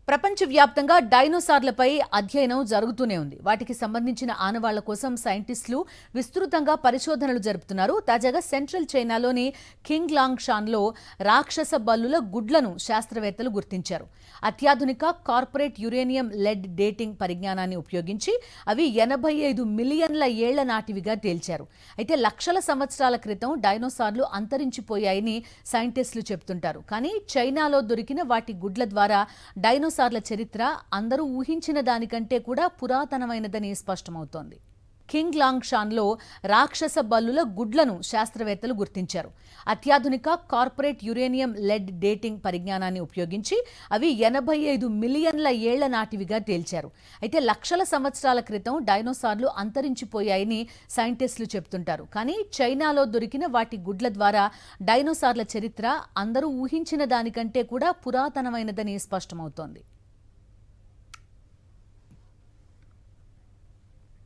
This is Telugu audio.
ప్రపంచవ్యాప్తంగా డైనోసార్లపై అధ్యయనం జరుగుతూనే ఉంది. వాటికి సంబంధించిన ఆనవాళ్ల కోసం సైంటిస్టులు విస్తృతంగా పరిశోధనలు జరుపుతున్నారు. తాజాగా సెంట్రల్ చైనాలోని కింగ్లాంగ్ షాన్లో రాక్షస బల్లుల గుడ్లను శాస్త్రవేత్తలు గుర్తించారు. అత్యాధునిక కార్పొరేట్ యురేనియం లెడ్ డేటింగ్ పరిజ్ఞానాన్ని ఉపయోగించి అవి 85 మిలియన్ల ఏళ్ల నాటివిగా తేల్చారు. అయితే లక్షల సంవత్సరాల క్రితం డైనోసార్లు అంతరించిపోయాయని సైంటిస్టులు చెబుతుంటారు. కానీ చైనాలో దొరికిన వాటి గుడ్ల ద్వారా డైనోసార్ల చరిత్ర అందరూ ఊహించిన దానికంటే కూడా పురాతనమైనదని స్పష్టమవుతోంది. కింగ్లాంగ్ షాన్లో రాక్షస బల్లుల గుడ్లను శాస్త్రవేత్తలు గుర్తించారు. అత్యాధునిక కార్పొరేట్ యురేనియం లెడ్ డేటింగ్ పరిజ్ఞానాన్ని ఉపయోగించి అవి 85 మిలియన్ల ఏళ్ల నాటివిగా తేల్చారు. అయితే లక్షల సంవత్సరాల క్రితం డైనోసార్లు అంతరించిపోయాయని సైంటిస్టులు చెబుతుంటారు. కానీ చైనాలో దొరికిన వాటి గుడ్ల ద్వారా డైనోసార్ల చరిత్ర అందరూ ఊహించిన దానికంటే కూడా పురాతనమైనదని స్పష్టమవుతోంది.